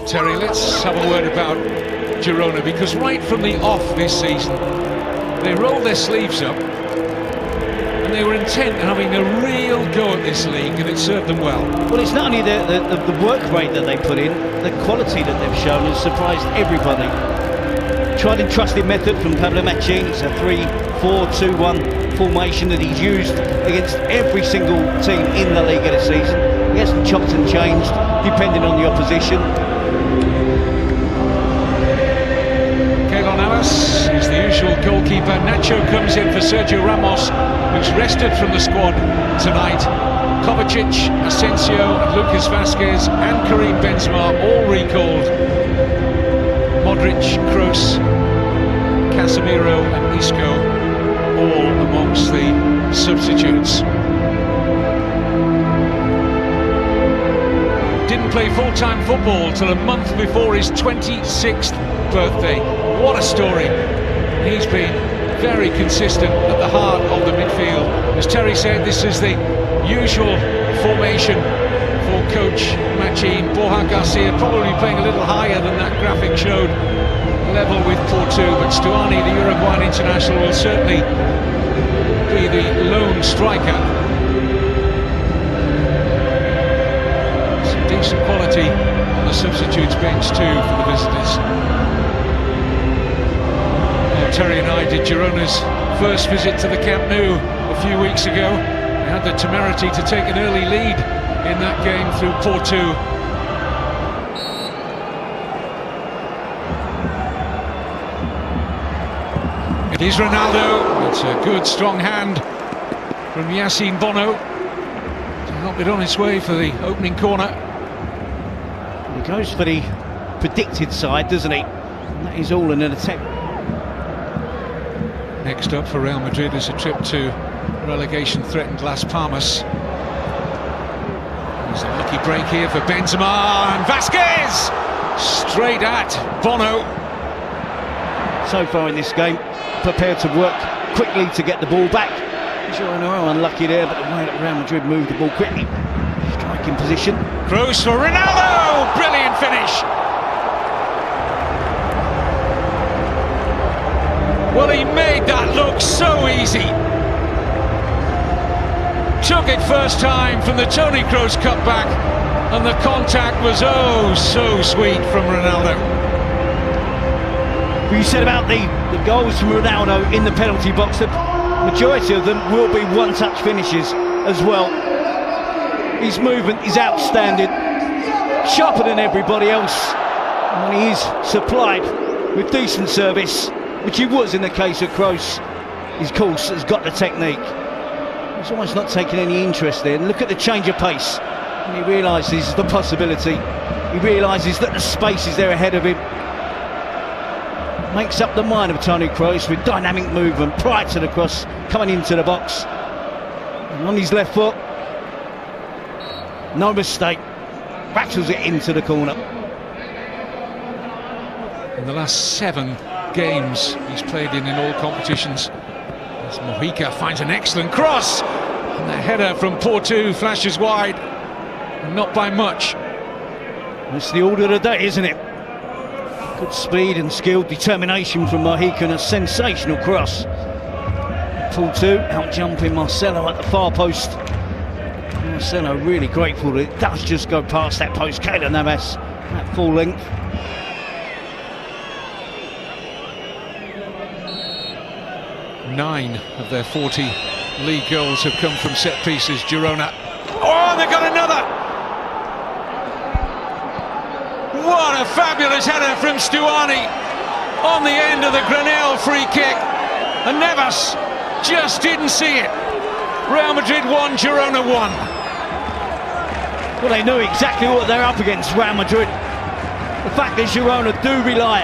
Terry, let's have a word about Girona, because right from the off this season, they rolled their sleeves up and they were intent on having a real go at this league, and it served them well. Well, it's not only the work rate that they put in, the quality that they've shown has surprised everybody. Tried and trusted method from Pablo Machin. It's a 3-4-2-1 formation that he's used against every single team in the league this season. He hasn't chopped and changed depending on the opposition. Navas is the usual goalkeeper. Nacho comes in for Sergio Ramos, who's rested from the squad tonight. Kovacic, Asensio, and Lucas Vazquez and Karim Benzema all recalled. Modric, Kroos, Casemiro and Isco all amongst the substitutes. Didn't play full-time football till a month before his 26th birthday. What a story. He's been very consistent at the heart of the midfield. As Terry said, this is the usual formation for coach Machin. Borja Garcia probably playing a little higher than that graphic showed, level with Porto, but Stuani, the Uruguayan international, will certainly be the lone striker. Some decent quality on the substitutes bench too for the visitors. Terry and I did Girona's first visit to the Camp Nou a few weeks ago. They had the temerity to take an early lead in that game through Porto. It is Ronaldo. It's a good strong hand from Yassine Bono to help it on its way for the opening corner. He goes for the predicted side, doesn't he? And that is all in an attempt. Next up for Real Madrid is a trip to relegation-threatened Las Palmas. There's a lucky break here for Benzema, and Vazquez straight at Bono. So far in this game, prepared to work quickly to get the ball back. Girona unlucky there, but the way that Real Madrid moved the ball quickly. Striking position. Kroos for Ronaldo! Brilliant finish! Well, he made that look so easy. Took it first time from the Toni Kroos cutback, and the contact was oh so sweet from Ronaldo. What you said about the goals from Ronaldo in the penalty box, the majority of them will be one-touch finishes as well. His movement is outstanding, sharper than everybody else, and when he is supplied with decent service, which he was in the case of Kroos, his course has got the technique. He's almost not taking any interest there. And look at the change of pace. And he realises the possibility. He realises that the space is there ahead of him. Makes up the mind of Toni Kroos with dynamic movement prior to the cross, coming into the box. And on his left foot, no mistake, rattles it into the corner. In the last 7 games he's played in all competitions, as Mojica finds an excellent cross, and the header from Porto flashes wide, not by much. It's the order of the day, isn't it? Good speed and skill, determination from Mojica, and a sensational cross. Porto out jumping Marcelo at the far post. Marcelo really grateful that it does just go past that post. Keylor Navas at full length. Nine of their 40 league goals have come from set pieces, Girona. Oh, they've got another! What a fabulous header from Stuani on the end of the Granell free kick. And Navas just didn't see it. Real Madrid 1, Girona 1. Well, they knew exactly what they're up against, Real Madrid. The fact that Girona do rely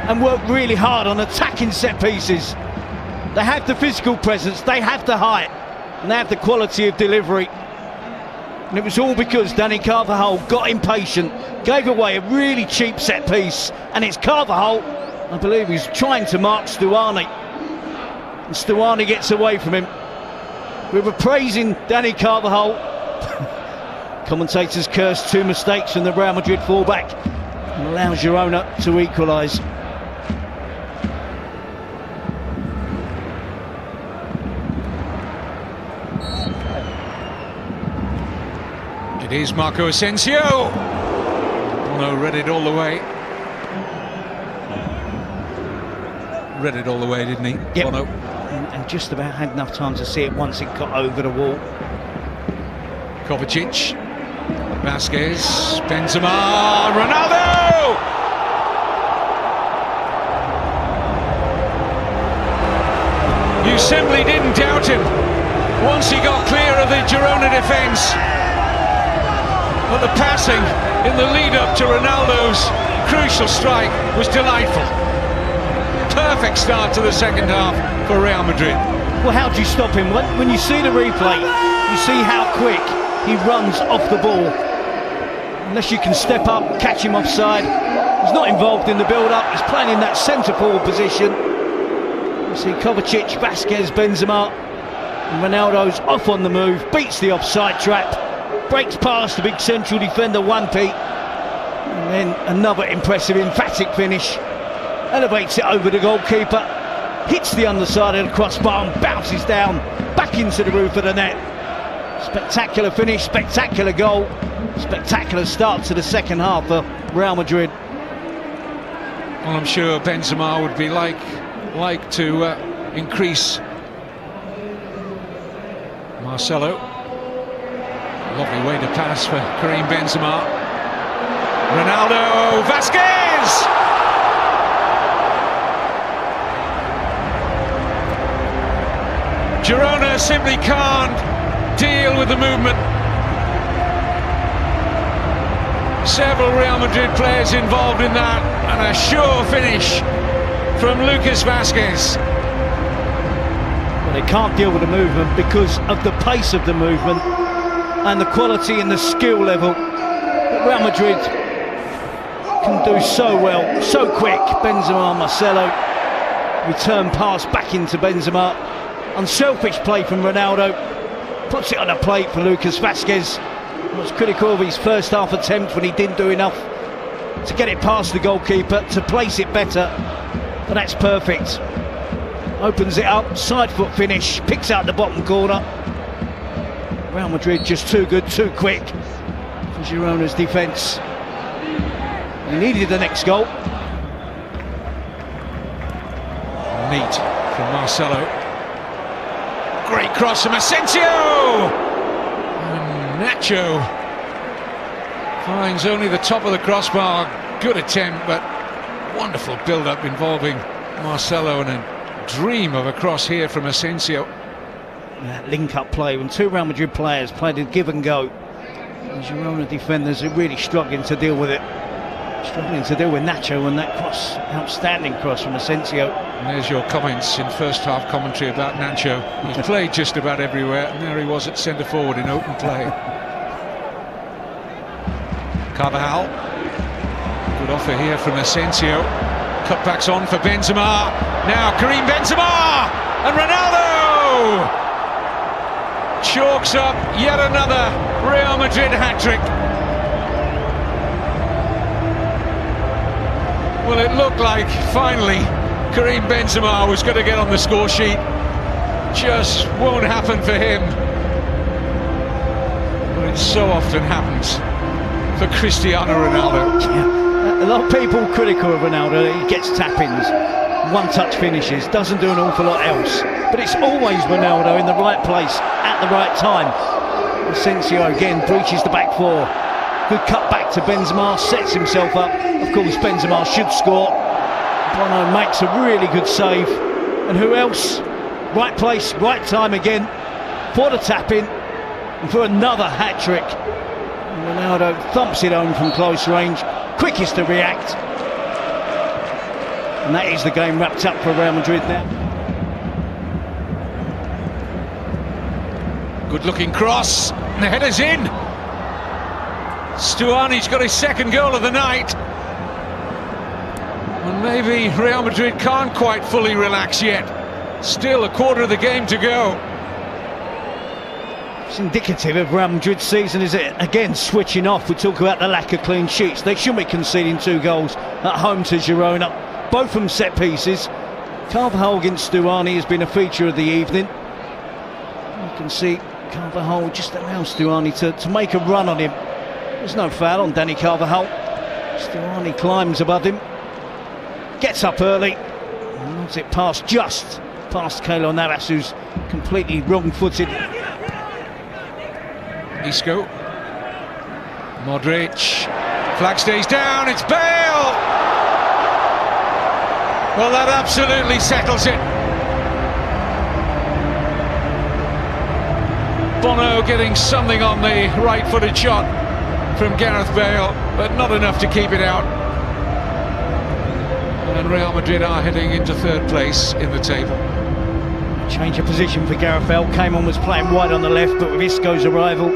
and work really hard on attacking set pieces. They have the physical presence, they have the height, and they have the quality of delivery. And it was all because Dani Carvajal got impatient, gave away a really cheap set piece, and it's Carvajal, I believe, he's trying to mark Stuani. And Stuani gets away from him. We were praising Dani Carvajal. Commentators cursed 2 mistakes from the Real Madrid fullback. and allows Girona to equalise. It is Marco Asensio. Bono read it all the way. Read it all the way, didn't he? Yep. Bono. And just about had enough time to see it once it got over the wall. Kovacic, Vasquez, Benzema, Ronaldo! You simply didn't doubt him once he got clear of the Girona defence. But the passing in the lead-up to Ronaldo's crucial strike was delightful. Perfect start to the second half for Real Madrid. Well, how do you stop him? When you see the replay, you see how quick he runs off the ball. Unless you can step up, catch him offside. He's not involved in the build-up. He's playing in that centre-forward position. You see Kovacic, Vasquez, Benzema, and Ronaldo's off on the move, beats the offside trap, breaks past the big central defender, 1P, and then another impressive, emphatic finish. Elevates it over the goalkeeper, hits the underside of the crossbar and bounces down, back into the roof of the net. Spectacular finish, spectacular goal, spectacular start to the second half for Real Madrid. Well, I'm sure Benzema would be like to increase. Marcelo, lovely way to pass for Karim Benzema. Ronaldo, Vasquez! Girona simply can't deal with the movement. Several Real Madrid players involved in that, and a sure finish from Lucas Vasquez. Well, they can't deal with the movement because of the pace of the movement and the quality and the skill level that Real Madrid can do so well, so quick. Benzema, Marcelo, return pass back into Benzema. Unselfish play from Ronaldo, puts it on a plate for Lucas Vasquez. Was critical of his first half attempt when he didn't do enough to get it past the goalkeeper, to place it better, but that's perfect. Opens it up, side foot finish, picks out the bottom corner. Real Madrid just too good, too quick for Girona's defence. He needed the next goal. Neat from Marcelo. Great cross from Asensio! And Nacho finds only the top of the crossbar. Good attempt, but wonderful build-up involving Marcelo, and a dream of a cross here from Asensio. That link-up play when two Real Madrid players played a give and go. The Girona defenders are really struggling to deal with it. Struggling to deal with Nacho and that cross, outstanding cross from Asensio. And there's your comments in first half commentary about Nacho. He's played just about everywhere, and there he was at centre forward in open play. Carvajal, good offer here from Asensio. Cutbacks on for Benzema. Now Karim Benzema and Ronaldo chalks up yet another Real Madrid hat-trick. Well, it looked like finally Karim Benzema was going to get on the score sheet. Just won't happen for him. But it so often happens for Cristiano Ronaldo. Yeah. A lot of people critical of Ronaldo. He gets tap-ins, one-touch finishes, doesn't do an awful lot else. But it's always Ronaldo in the right place at the right time. Asensio again breaches the back four. Good cut back to Benzema, sets himself up. Of course, Benzema should score. Bono makes a really good save. And who else? Right place, right time again for the tap-in and for another hat-trick. Ronaldo thumps it home from close range, quickest to react. And that is the game wrapped up for Real Madrid now. Good looking cross, and the header's in. Stuani's got his second goal of the night. And maybe Real Madrid can't quite fully relax yet. Still a quarter of the game to go. It's indicative of Real Madrid's season, is it? Again, switching off. We talk about the lack of clean sheets. They shouldn't be conceding 2 goals at home to Girona, both from set pieces. Carvajal against Stuani has been a feature of the evening. You can see Carvajal just allows Stuani to make a run on him. There's no foul on Danny Carvajal. Stuani climbs above him, gets up early, and nods it just past Keylor Navas, who's completely wrong-footed. Isco, Modric, flag stays down, it's Bale! Well, that absolutely settles it. Bono getting something on the right-footed shot from Gareth Bale, but not enough to keep it out. And Real Madrid are heading into 3rd place in the table. Change of position for Gareth Bale. Came on, was playing wide on the left, but with Isco's arrival,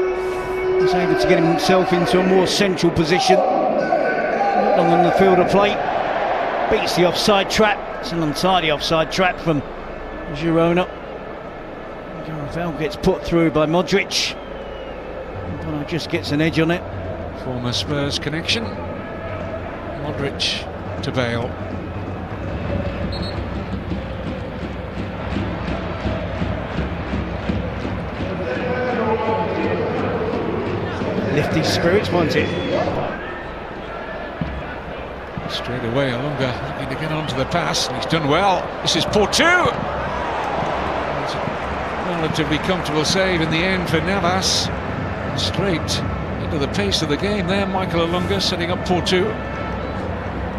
he's able to get himself into a more central position. Not long on the field of play. Beats the offside trap. It's an untidy offside trap from Girona. Gareth Bale gets put through by Modric. Bono just gets an edge on it. Former Spurs connection. Modric to Bale. Lift his spirits, won't it? Straight away, Alunga looking to get onto the pass, and he's done well. This is Porto. It's a relatively comfortable save in the end for Navas. Straight into the pace of the game there, Michael Alunga setting up Porto.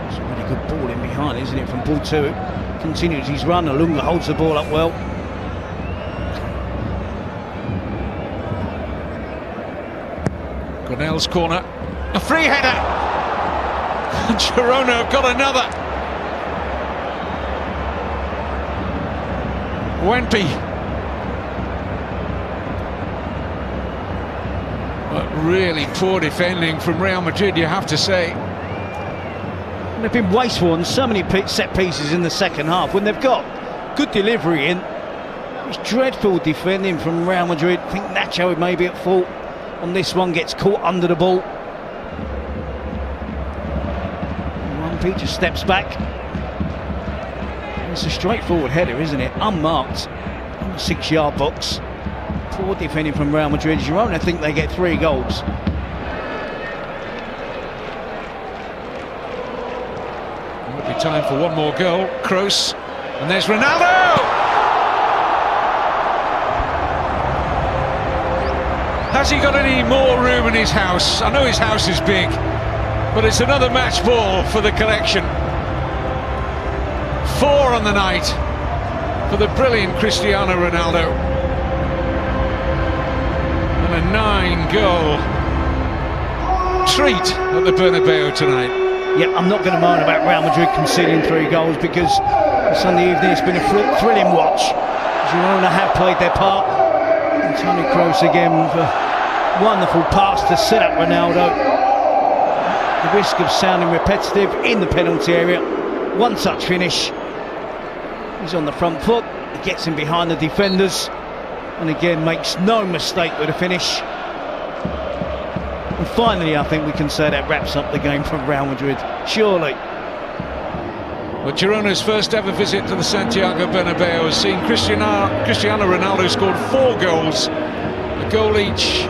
It's a really good ball in behind, isn't it, from Porto? Continues his run, Alunga holds the ball up well. Cornell's corner, a free header. Girona have got another. Wenpy. But really poor defending from Real Madrid, you have to say. And they've been wasteful on so many set pieces in the second half. When they've got good delivery in, it's dreadful defending from Real Madrid. I think Nacho may be at fault on this one, gets caught under the ball. Wenpy just steps back. It's a straightforward header, isn't it? Unmarked on the 6-yard box. Poor defending from Real Madrid. Girona think they get 3 goals. Might be time for one more goal. Kroos, and there's Ronaldo! Has he got any more room in his house? I know his house is big, but it's another match ball for the collection. 4 on the night for the brilliant Cristiano Ronaldo. And a 9-goal treat at the Bernabeu tonight. Yeah, I'm not going to moan about Real Madrid conceding 3 goals because Sunday evening it's been a thrilling watch. Girona have played their part. And Toni Kroos again with a wonderful pass to set up Ronaldo. The risk of sounding repetitive in the penalty area. One touch finish. He's on the front foot. He gets in behind the defenders. And again makes no mistake with the finish. And finally, I think we can say that wraps up the game from Real Madrid. Surely. Well, Girona's first ever visit to the Santiago Bernabeu has seen Cristiano Ronaldo scored 4 goals, a goal each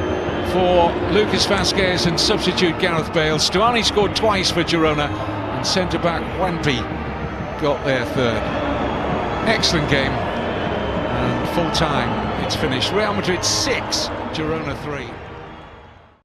for Lucas Vázquez and substitute Gareth Bale. Stuani scored twice for Girona, and centre-back Wenpy got their 3rd. Excellent game, and full time it's finished. Real Madrid 6, Girona 3.